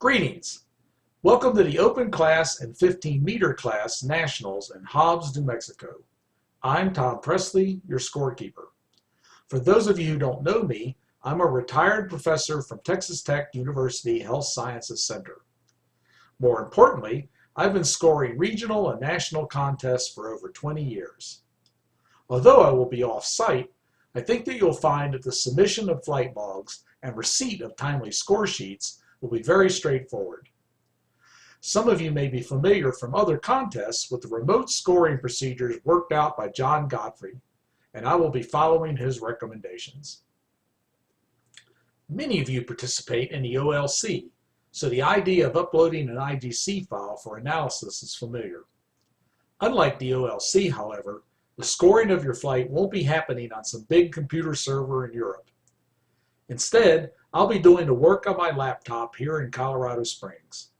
Greetings. Welcome to the Open Class and 15-meter Class Nationals in Hobbs, New Mexico. I'm Tom Presley, your scorekeeper. For those of you who don't know me, I'm a retired professor from Texas Tech University Health Sciences Center. More importantly, I've been scoring regional and national contests for over 20 years. Although I will be off-site, I think that you'll find that the submission of flight logs and receipt of timely score sheets will be very straightforward. Some of you may be familiar from other contests with the remote scoring procedures worked out by John Godfrey, and I will be following his recommendations. Many of you participate in the OLC, so the idea of uploading an IGC file for analysis is familiar. Unlike the OLC, however, the scoring of your flight won't be happening on some big computer server in Europe. Instead, I'll be doing the work on my laptop here in Colorado Springs.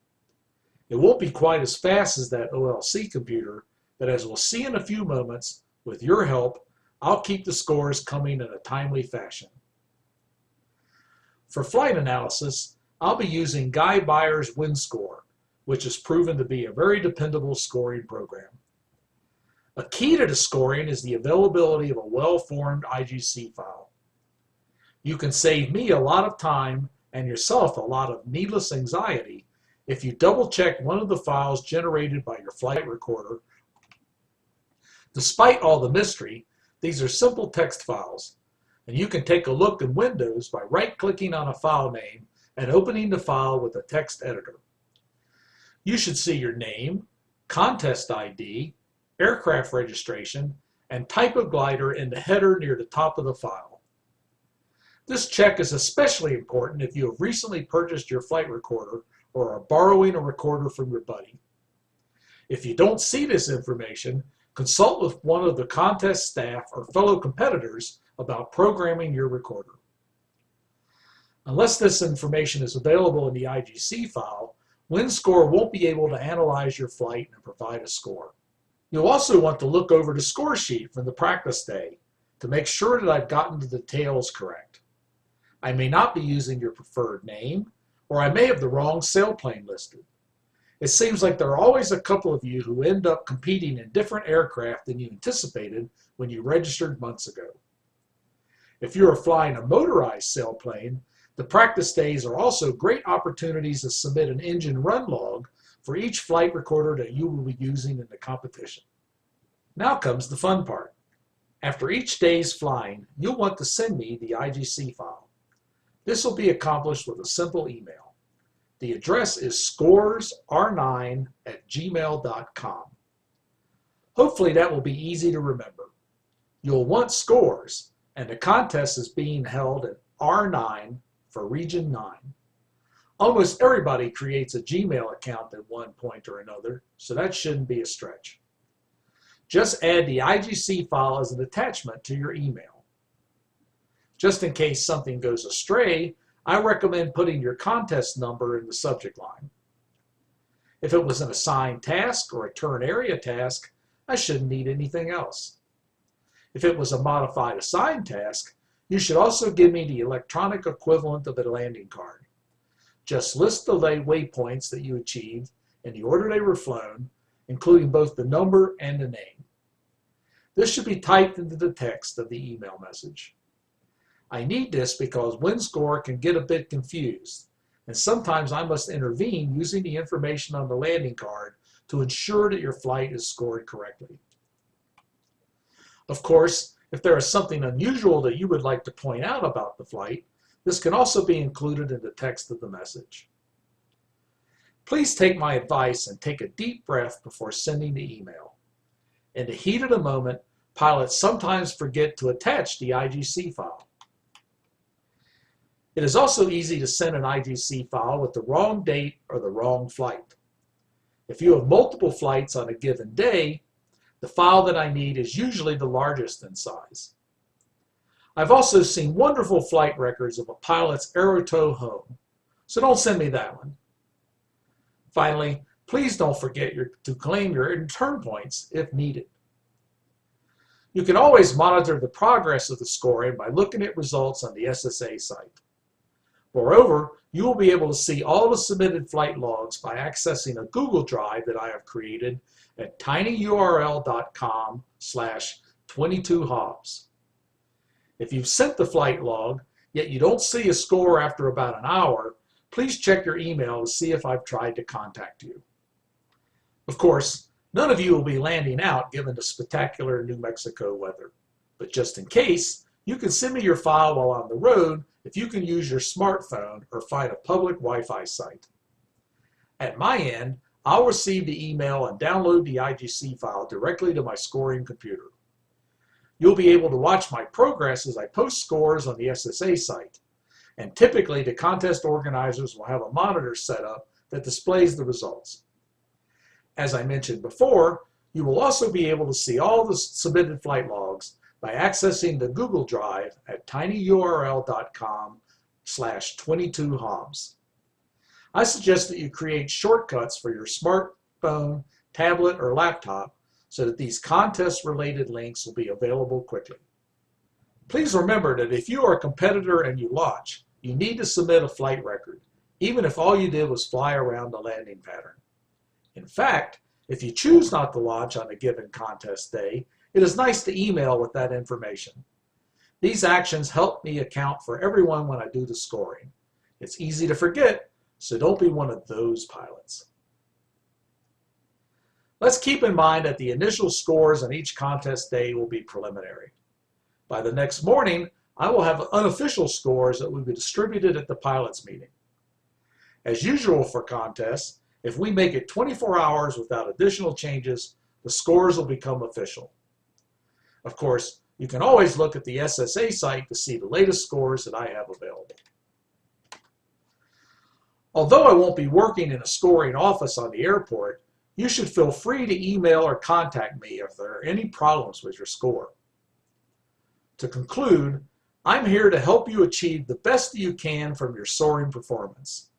It won't be quite as fast as that OLC computer, but as we'll see in a few moments, with your help, I'll keep the scores coming in a timely fashion. For flight analysis, I'll be using Guy Byers' WinScore, which has proven to be a very dependable scoring program. A key to the scoring is the availability of a well-formed IGC file. You can save me a lot of time and yourself a lot of needless anxiety if you double-check one of the files generated by your flight recorder. Despite all the mystery, these are simple text files, and you can take a look in Windows by right-clicking on a file name and opening the file with a text editor. You should see your name, contest ID, aircraft registration, and type of glider in the header near the top of the file. This check is especially important if you have recently purchased your flight recorder or are borrowing a recorder from your buddy. If you don't see this information, consult with one of the contest staff or fellow competitors about programming your recorder. Unless this information is available in the IGC file, WinScore won't be able to analyze your flight and provide a score. You'll also want to look over the score sheet from the practice day to make sure that I've gotten the details correct. I may not be using your preferred name, or I may have the wrong sailplane listed. It seems like there are always a couple of you who end up competing in different aircraft than you anticipated when you registered months ago. If you are flying a motorized sailplane, the practice days are also great opportunities to submit an engine run log for each flight recorder that you will be using in the competition. Now comes the fun part. After each day's flying, you'll want to send me the IGC file. This will be accomplished with a simple email. The address is scoresr9@gmail.com. Hopefully that will be easy to remember. You'll want scores, and the contest is being held at R9 for Region 9. Almost everybody creates a Gmail account at one point or another, so that shouldn't be a stretch. Just add the IGC file as an attachment to your email. Just in case something goes astray, I recommend putting your contest number in the subject line. If it was an assigned task or a turn area task, I shouldn't need anything else. If it was a modified assigned task, you should also give me the electronic equivalent of a landing card. Just list the waypoints that you achieved in the order they were flown, including both the number and the name. This should be typed into the text of the email message. I need this because WinScore can get a bit confused, and sometimes I must intervene using the information on the landing card to ensure that your flight is scored correctly. Of course, if there is something unusual that you would like to point out about the flight, this can also be included in the text of the message. Please take my advice and take a deep breath before sending the email. In the heat of the moment, pilots sometimes forget to attach the IGC file. It is also easy to send an IGC file with the wrong date or the wrong flight. If you have multiple flights on a given day, the file that I need is usually the largest in size. I've also seen wonderful flight records of a pilot's aerotow home, so don't send me that one. Finally, please don't forget to claim your return points if needed. You can always monitor the progress of the scoring by looking at results on the SSA site. Moreover, you will be able to see all the submitted flight logs by accessing a Google Drive that I have created at tinyurl.com/22Hobbs. If you've sent the flight log, yet you don't see a score after about an hour, please check your email to see if I've tried to contact you. Of course, none of you will be landing out given the spectacular New Mexico weather, but just in case, you can send me your file while on the road if you can use your smartphone or find a public Wi-Fi site. At my end, I'll receive the email and download the IGC file directly to my scoring computer. You'll be able to watch my progress as I post scores on the SSA site, and typically the contest organizers will have a monitor set up that displays the results. As I mentioned before, you will also be able to see all the submitted flight logs by accessing the Google Drive at tinyurl.com/22Hobbs. I suggest that you create shortcuts for your smartphone, tablet, or laptop so that these contest-related links will be available quickly. Please remember that if you are a competitor and you launch, you need to submit a flight record, even if all you did was fly around the landing pattern. In fact, if you choose not to launch on a given contest day, it is nice to email with that information. These actions help me account for everyone when I do the scoring. It's easy to forget, so don't be one of those pilots. Let's keep in mind that the initial scores on each contest day will be preliminary. By the next morning, I will have unofficial scores that will be distributed at the pilots meeting. As usual for contests, if we make it 24 hours without additional changes, the scores will become official. Of course, you can always look at the SSA site to see the latest scores that I have available. Although I won't be working in a scoring office on the airport, you should feel free to email or contact me if there are any problems with your score. To conclude, I'm here to help you achieve the best that you can from your soaring performance.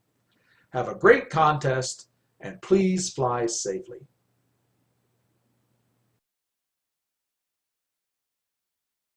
Have a great contest, and please fly safely.